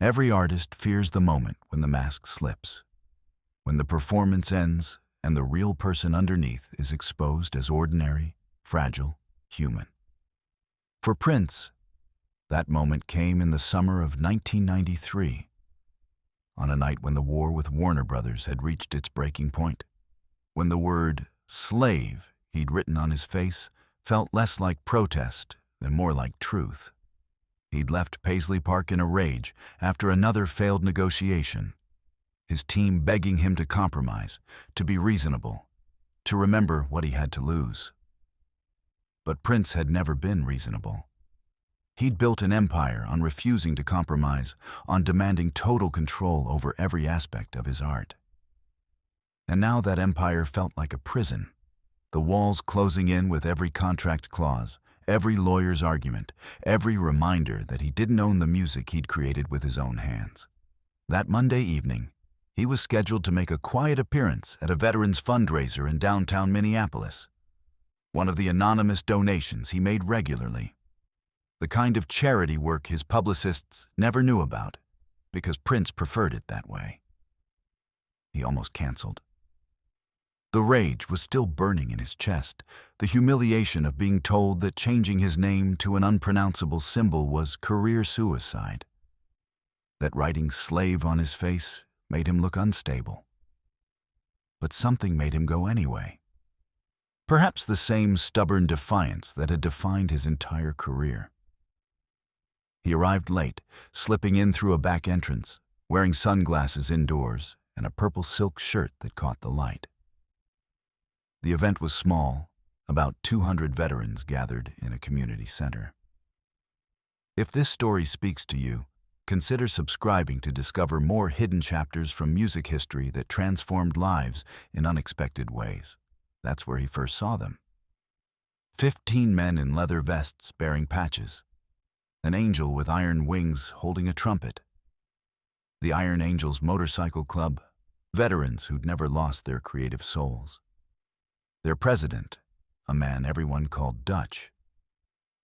Every artist fears the moment when the mask slips, when the performance ends and the real person underneath is exposed as ordinary, fragile, human. For Prince, that moment came in the summer of 1993, on a night when the war with Warner Brothers had reached its breaking point, when the word slave he'd written on his face felt less like protest and more like truth. He'd left Paisley Park in a rage after another failed negotiation, his team begging him to compromise, to be reasonable, to remember what he had to lose. But Prince had never been reasonable. He'd built an empire on refusing to compromise, on demanding total control over every aspect of his art. And now that empire felt like a prison, the walls closing in with every contract clause, every lawyer's argument, every reminder that he didn't own the music he'd created with his own hands. That Monday evening, he was scheduled to make a quiet appearance at a veterans fundraiser in downtown Minneapolis, one of the anonymous donations he made regularly. The kind of charity work his publicists never knew about, because Prince preferred it that way. He almost canceled. The rage was still burning in his chest, the humiliation of being told that changing his name to an unpronounceable symbol was career suicide, that writing slave on his face made him look unstable. But something made him go anyway. Perhaps the same stubborn defiance that had defined his entire career. He arrived late, slipping in through a back entrance, wearing sunglasses indoors and a purple silk shirt that caught the light. The event was small, about 200 veterans gathered in a community center. If this story speaks to you, consider subscribing to discover more hidden chapters from music history that transformed lives in unexpected ways. That's where he first saw them. 15 men in leather vests bearing patches. An angel with iron wings holding a trumpet. The Iron Angels Motorcycle Club, veterans who'd never lost their creative souls. Their president, a man everyone called Dutch,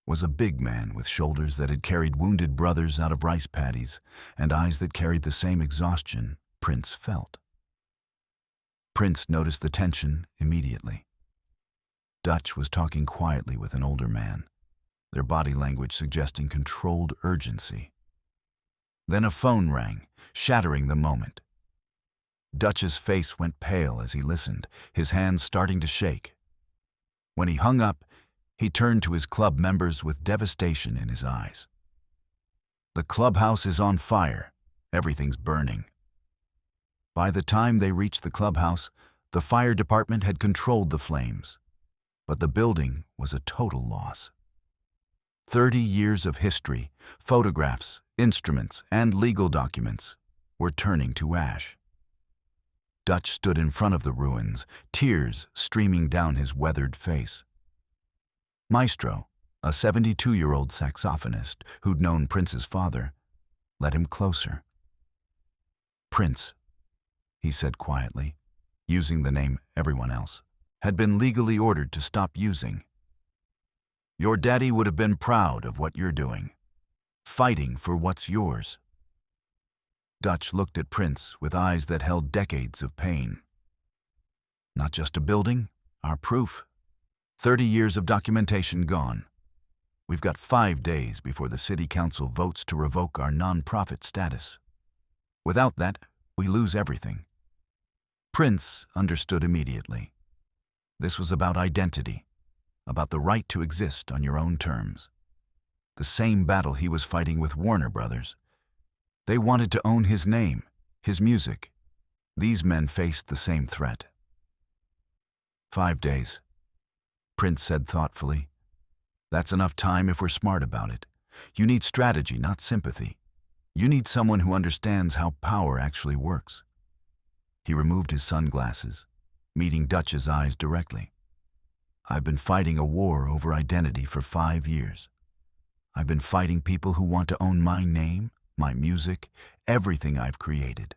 was a big man with shoulders that had carried wounded brothers out of rice paddies and eyes that carried the same exhaustion Prince felt. Prince noticed the tension immediately. Dutch was talking quietly with an older man, their body language suggesting controlled urgency. Then a phone rang, shattering the moment. Dutch's face went pale as he listened, his hands starting to shake. When he hung up, he turned to his club members with devastation in his eyes. The clubhouse is on fire. Everything's burning. By the time they reached the clubhouse, the fire department had controlled the flames, but the building was a total loss. 30 years of history, photographs, instruments, and legal documents were turning to ash. Dutch stood in front of the ruins, tears streaming down his weathered face. Maestro, a 72-year-old saxophonist who'd known Prince's father, led him closer. Prince, he said quietly, using the name everyone else had been legally ordered to stop using. Your daddy would have been proud of what you're doing, fighting for what's yours. Dutch looked at Prince with eyes that held decades of pain. Not just a building, our proof. 30 years of documentation gone. We've got 5 days before the city council votes to revoke our nonprofit status. Without that, we lose everything. Prince understood immediately. This was about identity, about the right to exist on your own terms. The same battle he was fighting with Warner Brothers. They wanted to own his name, his music. These men faced the same threat. 5 days, Prince said thoughtfully. That's enough time if we're smart about it. You need strategy, not sympathy. You need someone who understands how power actually works. He removed his sunglasses, meeting Dutch's eyes directly. I've been fighting a war over identity for 5 years. I've been fighting people who want to own my name, my music, everything I've created.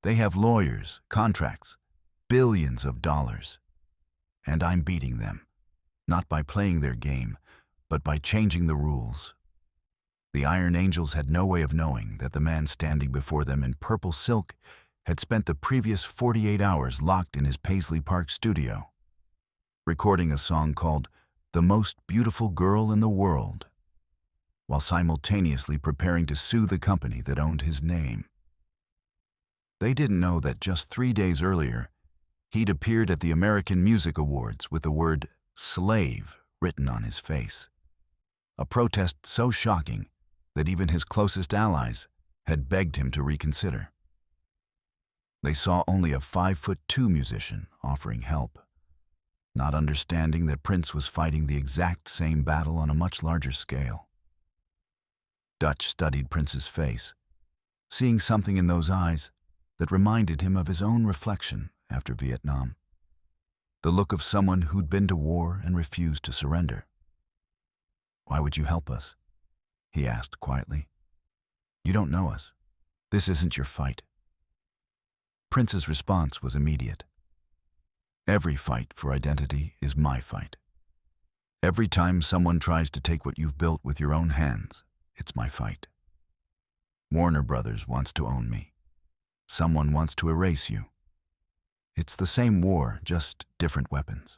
They have lawyers, contracts, billions of dollars. And I'm beating them, not by playing their game, but by changing the rules. The Iron Angels had no way of knowing that the man standing before them in purple silk had spent the previous 48 hours locked in his Paisley Park studio, recording a song called "The Most Beautiful Girl in the World," while simultaneously preparing to sue the company that owned his name. They didn't know that just 3 days earlier, he'd appeared at the American Music Awards with the word "slave" written on his face, a protest so shocking that even his closest allies had begged him to reconsider. They saw only a 5'2" musician offering help, not understanding that Prince was fighting the exact same battle on a much larger scale. Dutch studied Prince's face, seeing something in those eyes that reminded him of his own reflection after Vietnam, the look of someone who'd been to war and refused to surrender. "Why would you help us?" he asked quietly. "You don't know us. This isn't your fight." Prince's response was immediate. "Every fight for identity is my fight. Every time someone tries to take what you've built with your own hands, it's my fight. Warner Brothers wants to own me. Someone wants to erase you. It's the same war, just different weapons."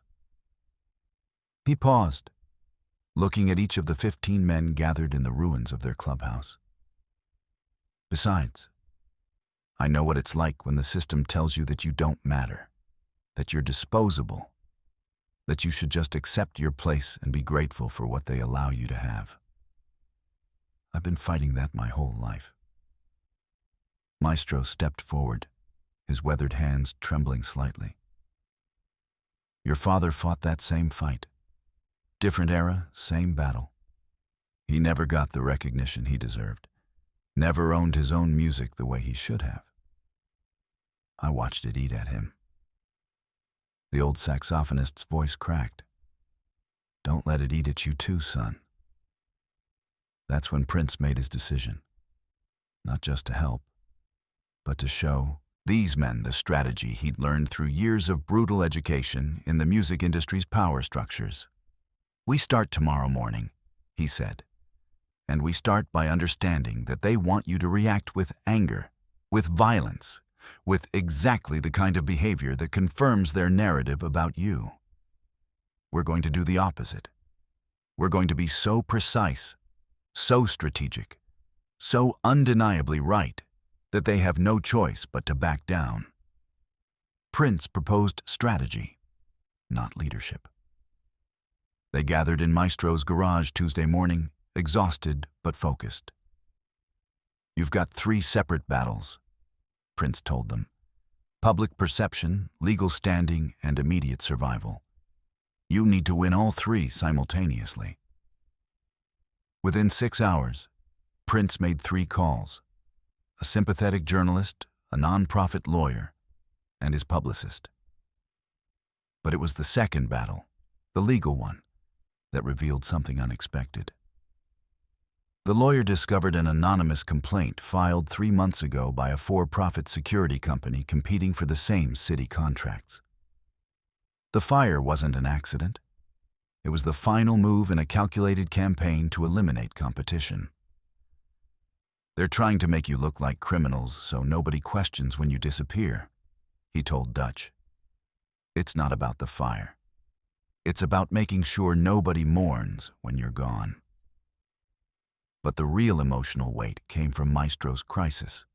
He paused, looking at each of the 15 men gathered in the ruins of their clubhouse. "Besides, I know what it's like when the system tells you that you don't matter, that you're disposable, that you should just accept your place and be grateful for what they allow you to have. I've been fighting that my whole life." Maestro stepped forward, his weathered hands trembling slightly. "Your father fought that same fight. Different era, same battle. He never got the recognition he deserved, never owned his own music the way he should have. I watched it eat at him." The old saxophonist's voice cracked. "Don't let it eat at you too, son." That's when Prince made his decision, not just to help, but to show these men the strategy he'd learned through years of brutal education in the music industry's power structures. "We start tomorrow morning," he said, "and we start by understanding that they want you to react with anger, with violence, with exactly the kind of behavior that confirms their narrative about you. We're going to do the opposite. We're going to be so precise, so strategic, so undeniably right that they have no choice but to back down." Prince proposed strategy, not leadership. They gathered in Maestro's garage Tuesday morning, exhausted but focused. "You've got 3 separate battles," Prince told them. "Public perception, legal standing, and immediate survival. You need to win all 3 simultaneously." Within 6 hours, Prince made 3 calls: a sympathetic journalist, a non-profit lawyer, and his publicist. But it was the second battle, the legal one, that revealed something unexpected. The lawyer discovered an anonymous complaint filed 3 months ago by a for-profit security company competing for the same city contracts. The fire wasn't an accident. It was the final move in a calculated campaign to eliminate competition. "They're trying to make you look like criminals so nobody questions when you disappear," he told Dutch. "It's not about the fire. It's about making sure nobody mourns when you're gone." But the real emotional weight came from Maestro's crisis.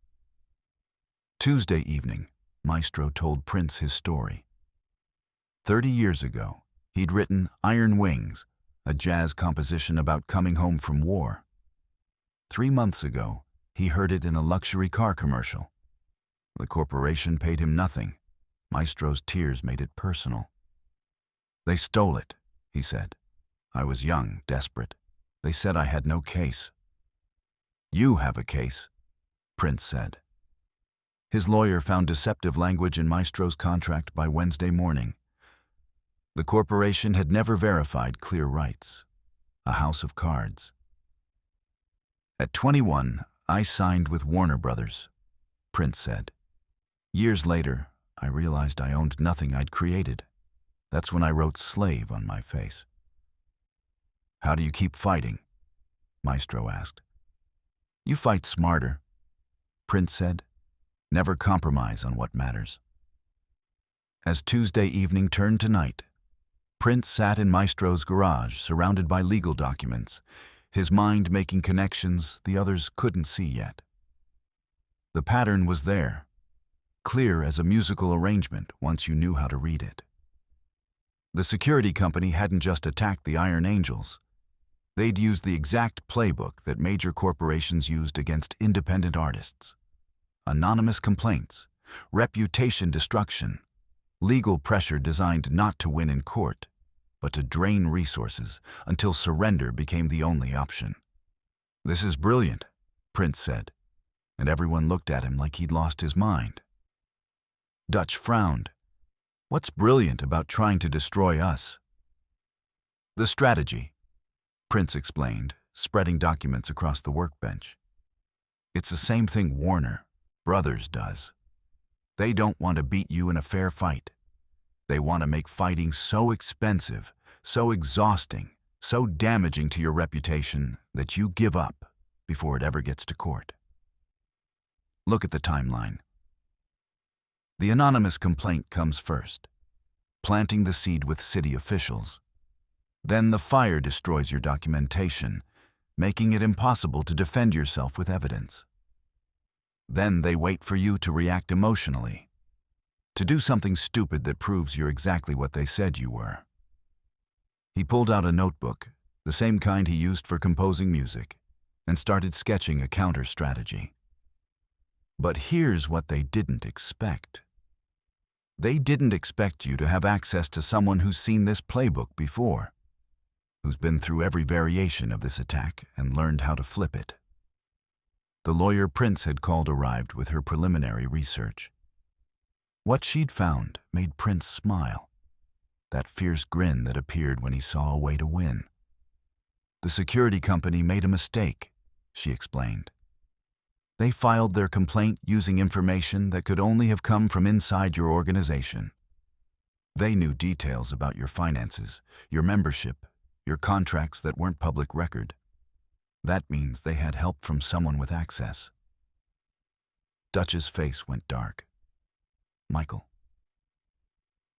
Tuesday evening, Maestro told Prince his story. 30 years ago, he'd written Iron Wings, a jazz composition about coming home from war. 3 months ago, he heard it in a luxury car commercial. The corporation paid him nothing. Maestro's tears made it personal. "They stole it," he said. "I was young, desperate. They said I had no case." "You have a case," Prince said. His lawyer found deceptive language in Maestro's contract by Wednesday morning. The corporation had never verified clear rights. A house of cards. "At 21, I signed with Warner Brothers," Prince said. "Years later, I realized I owned nothing I'd created. That's when I wrote slave on my face." "How do you keep fighting?" Maestro asked. "You fight smarter," Prince said. "Never compromise on what matters." As Tuesday evening turned to night, Prince sat in Maestro's garage, surrounded by legal documents, his mind making connections the others couldn't see yet. The pattern was there, clear as a musical arrangement once you knew how to read it. The security company hadn't just attacked the Iron Angels. They'd used the exact playbook that major corporations used against independent artists. Anonymous complaints, reputation destruction, legal pressure designed not to win in court, but to drain resources until surrender became the only option. "This is brilliant," Prince said, and everyone looked at him like he'd lost his mind. Dutch frowned. "What's brilliant about trying to destroy us?" "The strategy," Prince explained, spreading documents across the workbench. "It's the same thing Warner Brothers does. They don't want to beat you in a fair fight. They want to make fighting so expensive, so exhausting, so damaging to your reputation that you give up before it ever gets to court." Look at the timeline. The anonymous complaint comes first, planting the seed with city officials. Then the fire destroys your documentation, making it impossible to defend yourself with evidence. Then they wait for you to react emotionally, to do something stupid that proves you're exactly what they said you were. He pulled out a notebook, the same kind he used for composing music, and started sketching a counter-strategy. But here's what they didn't expect. They didn't expect you to have access to someone who's seen this playbook before, who's been through every variation of this attack and learned how to flip it. The lawyer Prince had called arrived with her preliminary research. What she'd found made Prince smile, that fierce grin that appeared when he saw a way to win. "The security company made a mistake," she explained. "They filed their complaint using information that could only have come from inside your organization. They knew details about your finances, your membership, your contracts that weren't public record. That means they had help from someone with access." Dutch's face went dark. "Michael."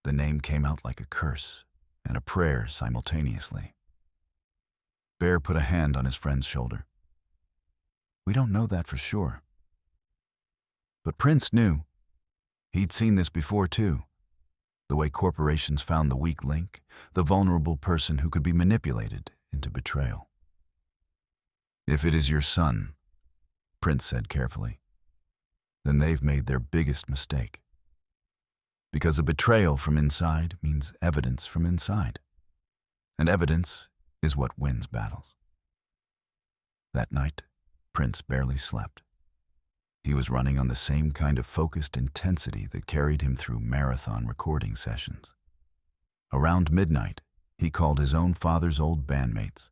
The name came out like a curse and a prayer simultaneously. Bear put a hand on his friend's shoulder. "We don't know that for sure." But Prince knew. He'd seen this before too. The way corporations found the weak link, the vulnerable person who could be manipulated into betrayal. "If it is your son," Prince said carefully, "then they've made their biggest mistake. Because a betrayal from inside means evidence from inside. And evidence is what wins battles." That night, Prince barely slept. He was running on the same kind of focused intensity that carried him through marathon recording sessions. Around midnight, he called his own father's old bandmates,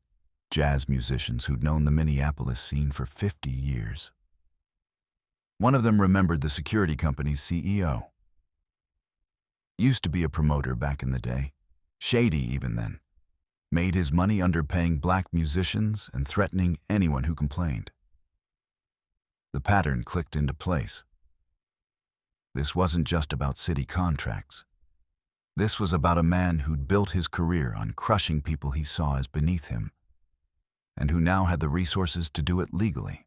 jazz musicians who'd known the Minneapolis scene for 50 years. One of them remembered the security company's CEO. Used to be a promoter back in the day, shady even then. Made his money underpaying black musicians and threatening anyone who complained. The pattern clicked into place. This wasn't just about city contracts. This was about a man who'd built his career on crushing people he saw as beneath him, and who now had the resources to do it legally.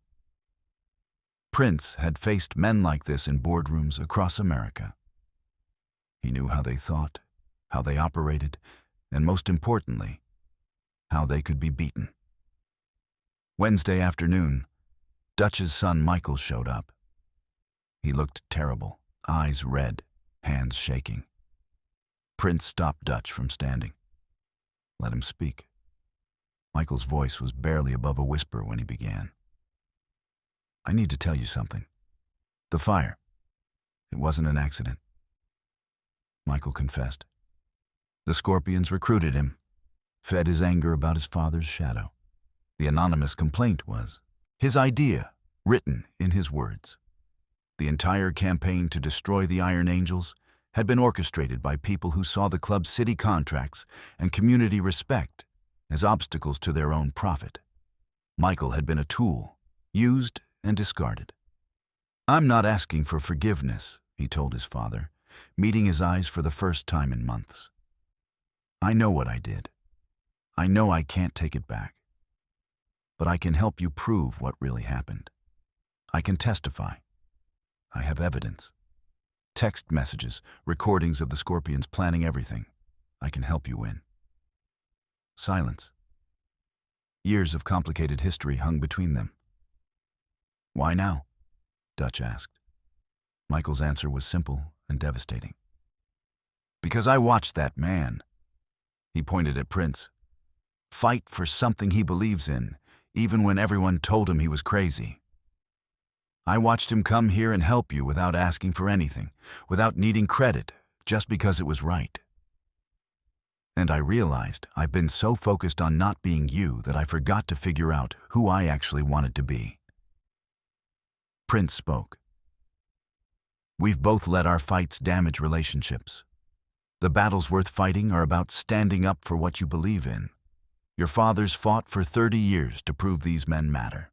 Prince had faced men like this in boardrooms across America. He knew how they thought, how they operated, and most importantly, how they could be beaten. Wednesday afternoon, Dutch's son Michael showed up. He looked terrible, eyes red, hands shaking. Prince stopped Dutch from standing. Let him speak. Michael's voice was barely above a whisper when he began. "I need to tell you something. The fire. It wasn't an accident." Michael confessed. The Scorpions recruited him, fed his anger about his father's shadow. The anonymous complaint was his idea, written in his words. The entire campaign to destroy the Iron Angels had been orchestrated by people who saw the club's city contracts and community respect as obstacles to their own profit. Michael had been a tool, used and discarded. "I'm not asking for forgiveness," he told his father, meeting his eyes for the first time in months. "I know what I did. I know I can't take it back. But I can help you prove what really happened. I can testify. I have evidence. Text messages, recordings of the Scorpions planning everything. I can help you win." Silence. Years of complicated history hung between them. "Why now?" Dutch asked. Michael's answer was simple and devastating. "Because I watched that man," he pointed at Prince, "fight for something he believes in, even when everyone told him he was crazy. I watched him come here and help you without asking for anything, without needing credit, just because it was right. And I realized I've been so focused on not being you that I forgot to figure out who I actually wanted to be." Prince spoke. "We've both let our fights damage relationships. The battles worth fighting are about standing up for what you believe in. Your fathers fought for 30 years to prove these men matter."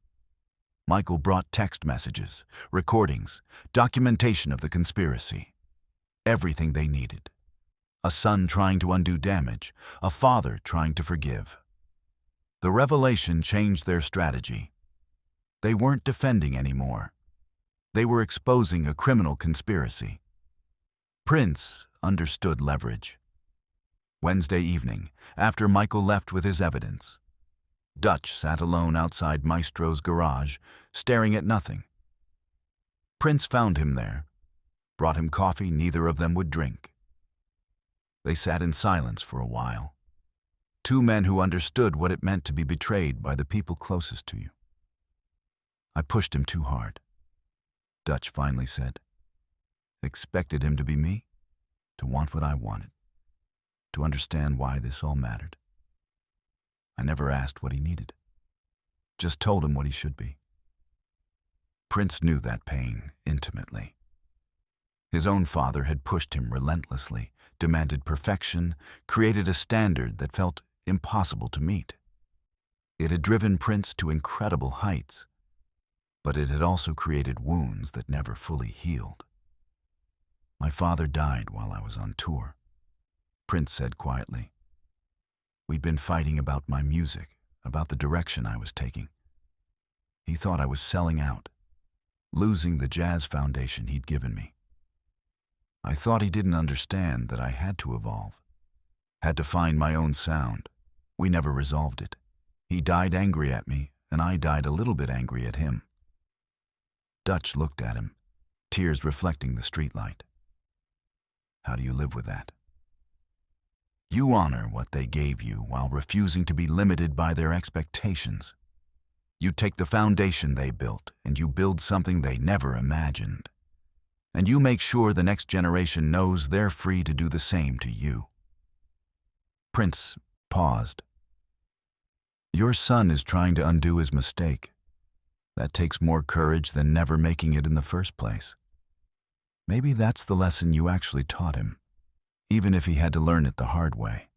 Michael brought text messages, recordings, documentation of the conspiracy. Everything they needed. A son trying to undo damage, a father trying to forgive. The revelation changed their strategy. They weren't defending anymore. They were exposing a criminal conspiracy. Prince understood leverage. Wednesday evening, after Michael left with his evidence, Dutch sat alone outside Maestro's garage, staring at nothing. Prince found him there, brought him coffee neither of them would drink. They sat in silence for a while. Two men who understood what it meant to be betrayed by the people closest to you. "I pushed him too hard," Dutch finally said. "Expected him to be me, to want what I wanted, to understand why this all mattered. I never asked what he needed, just told him what he should be." Prince knew that pain intimately. His own father had pushed him relentlessly, demanded perfection, created a standard that felt impossible to meet. It had driven Prince to incredible heights, but it had also created wounds that never fully healed. "My father died while I was on tour," Prince said quietly. "We'd been fighting about my music, about the direction I was taking. He thought I was selling out, losing the jazz foundation he'd given me. I thought he didn't understand that I had to evolve, had to find my own sound. We never resolved it. He died angry at me, and I died a little bit angry at him." Dutch looked at him, tears reflecting the streetlight. "How do you live with that?" "You honor what they gave you while refusing to be limited by their expectations. You take the foundation they built and you build something they never imagined. And you make sure the next generation knows they're free to do the same to you." Prince paused. "Your son is trying to undo his mistake. That takes more courage than never making it in the first place. Maybe that's the lesson you actually taught him, even if he had to learn it the hard way."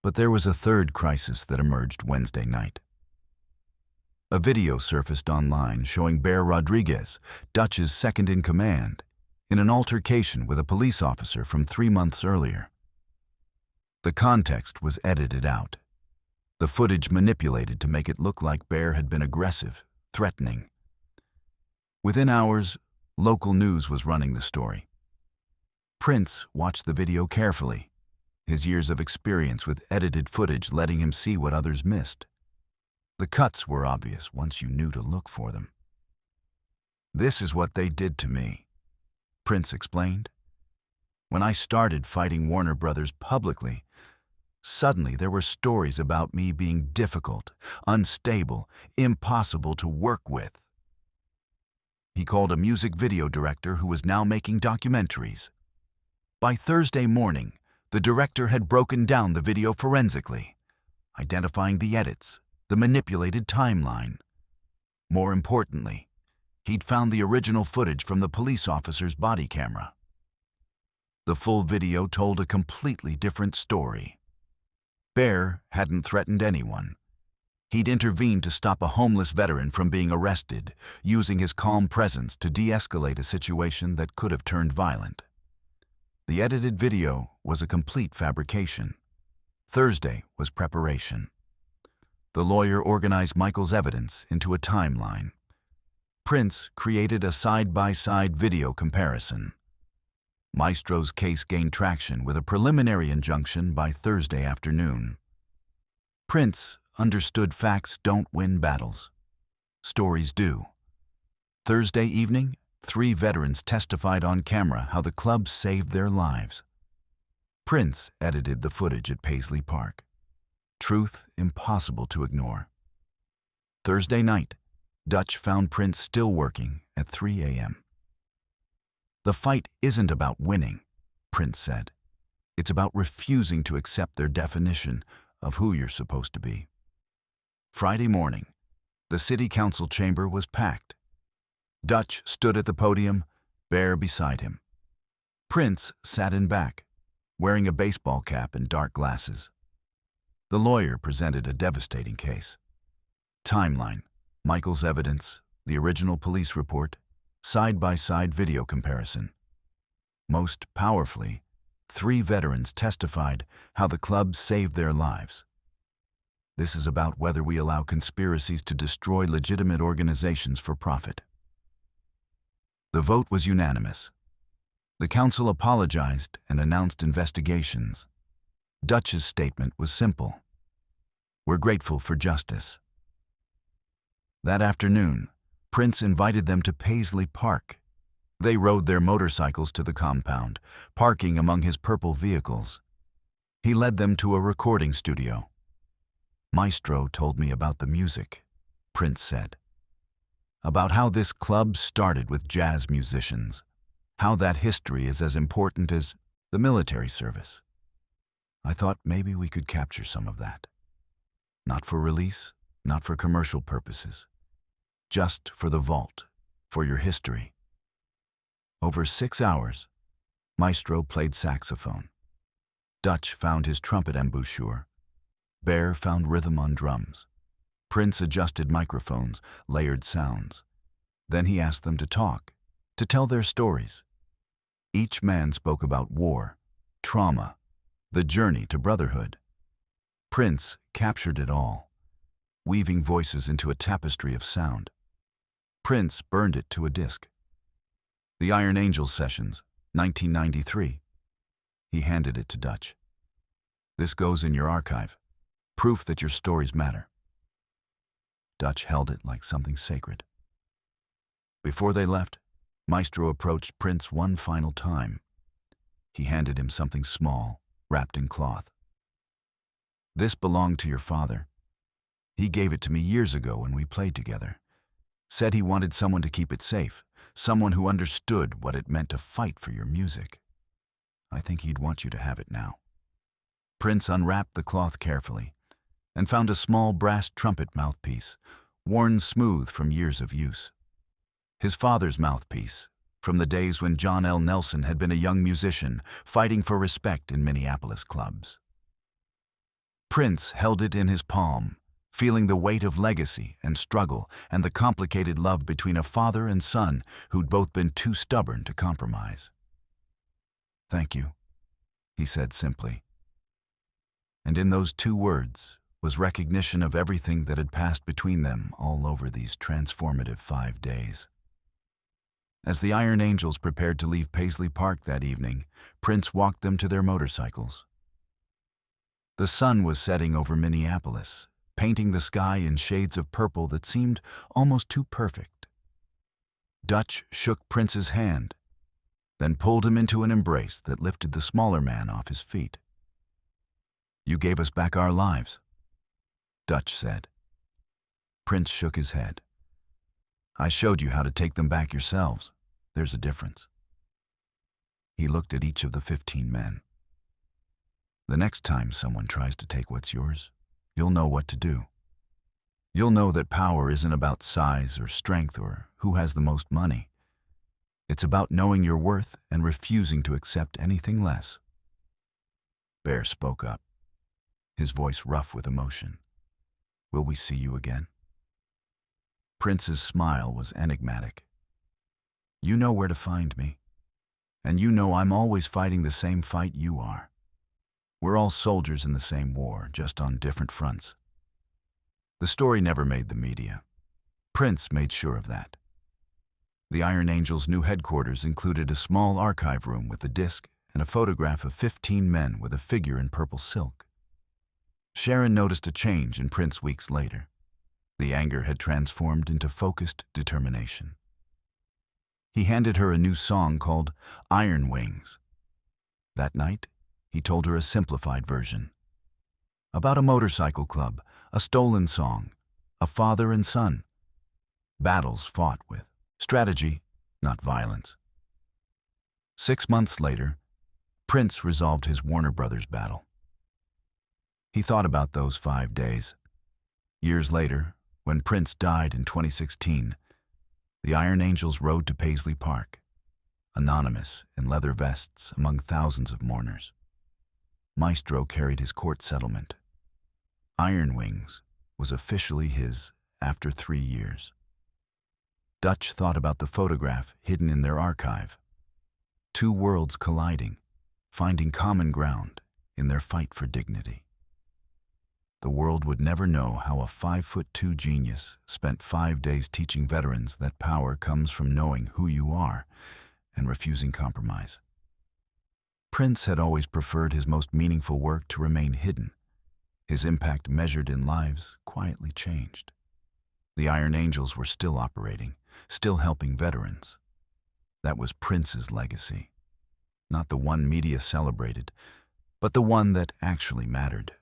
But there was a third crisis that emerged Wednesday night. A video surfaced online showing Bear Rodriguez, Dutch's second-in-command, in an altercation with a police officer from 3 months earlier. The context was edited out, the footage manipulated to make it look like Bear had been aggressive, threatening. Within hours, local news was running the story. Prince watched the video carefully, his years of experience with edited footage letting him see what others missed. The cuts were obvious once you knew to look for them. "This is what they did to me," Prince explained. "When I started fighting Warner Brothers publicly, suddenly there were stories about me being difficult, unstable, impossible to work with." He called a music video director who was now making documentaries. By Thursday morning, the director had broken down the video forensically, identifying the edits, the manipulated timeline. More importantly, he'd found the original footage from the police officer's body camera. The full video told a completely different story. Bear hadn't threatened anyone. He'd intervened to stop a homeless veteran from being arrested, using his calm presence to de-escalate a situation that could have turned violent. The edited video was a complete fabrication. Thursday was preparation. The lawyer organized Michael's evidence into a timeline. Prince created a side-by-side video comparison. Maestro's case gained traction with a preliminary injunction by Thursday afternoon. Prince understood facts don't win battles. Stories do. Thursday evening, 3 veterans testified on camera how the club saved their lives. Prince edited the footage at Paisley Park. Truth impossible to ignore. Thursday night, Dutch found Prince still working at 3 a.m. "The fight isn't about winning," Prince said. "It's about refusing to accept their definition of who you're supposed to be." Friday morning, the city council chamber was packed. Dutch stood at the podium, Bear beside him. Prince sat in back, wearing a baseball cap and dark glasses. The lawyer presented a devastating case. Timeline, Michael's evidence, the original police report, side-by-side video comparison. Most powerfully, 3 veterans testified how the club saved their lives. This is about whether we allow conspiracies to destroy legitimate organizations for profit. The vote was unanimous. The council apologized and announced investigations. Dutch's statement was simple. "We're grateful for justice." That afternoon, Prince invited them to Paisley Park. They rode their motorcycles to the compound, parking among his purple vehicles. He led them to a recording studio. "Maestro told me about the music," Prince said. "About how this club started with jazz musicians, how that history is as important as the military service. I thought maybe we could capture some of that. Not for release, not for commercial purposes. Just for the vault, for your history." Over 6 hours, Maestro played saxophone. Dutch found his trumpet embouchure. Bear found rhythm on drums. Prince adjusted microphones, layered sounds. Then he asked them to talk, to tell their stories. Each man spoke about war, trauma, the journey to brotherhood. Prince captured it all, weaving voices into a tapestry of sound. Prince burned it to a disc. The Iron Angels Sessions, 1993. He handed it to Dutch. "This goes in your archive, proof that your stories matter." Dutch held it like something sacred. Before they left, Maestro approached Prince one final time. He handed him something small, wrapped in cloth. "This belonged to your father. He gave it to me years ago when we played together. Said he wanted someone to keep it safe, someone who understood what it meant to fight for your music. I think he'd want you to have it now." Prince unwrapped the cloth carefully and found a small brass trumpet mouthpiece, worn smooth from years of use. His father's mouthpiece, from the days when John L. Nelson had been a young musician fighting for respect in Minneapolis clubs. Prince held it in his palm, feeling the weight of legacy and struggle and the complicated love between a father and son who'd both been too stubborn to compromise. "Thank you," he said simply. And in those 2 words was recognition of everything that had passed between them all over these transformative 5 days. As the Iron Angels prepared to leave Paisley Park that evening, Prince walked them to their motorcycles. The sun was setting over Minneapolis, painting the sky in shades of purple that seemed almost too perfect. Dutch shook Prince's hand, then pulled him into an embrace that lifted the smaller man off his feet. "You gave us back our lives," Dutch said. Prince shook his head. "I showed you how to take them back yourselves. There's a difference." He looked at each of the 15 men. "The next time someone tries to take what's yours, you'll know what to do. You'll know that power isn't about size or strength or who has the most money. It's about knowing your worth and refusing to accept anything less." Bear spoke up, his voice rough with emotion. Will we see you again? Prince's smile was enigmatic. You know where to find me. And you know I'm always fighting the same fight you are. We're all soldiers in the same war, just on different fronts. The story never made the media. Prince made sure of that. The Iron Angels' new headquarters included a small archive room with a disc and a photograph of 15 men with a figure in purple silk. Sharon noticed a change in Prince weeks later. The anger had transformed into focused determination. He handed her a new song called Iron Wings. That night, he told her a simplified version. About a motorcycle club, a stolen song, a father and son. Battles fought with strategy, not violence. 6 months later, Prince resolved his Warner Brothers battle. He thought about those 5 days. Years later, when Prince died in 2016, the Iron Angels rode to Paisley Park, anonymous in leather vests among thousands of mourners. Maestro carried his court settlement. Iron Wings was officially his after 3 years. Dutch thought about the photograph hidden in their archive. 2 worlds colliding, finding common ground in their fight for dignity. The world would never know how a 5'2" genius spent 5 days teaching veterans that power comes from knowing who you are and refusing compromise. Prince had always preferred his most meaningful work to remain hidden. His impact measured in lives quietly changed. The Iron Angels were still operating, still helping veterans. That was Prince's legacy. Not the one media celebrated, but the one that actually mattered.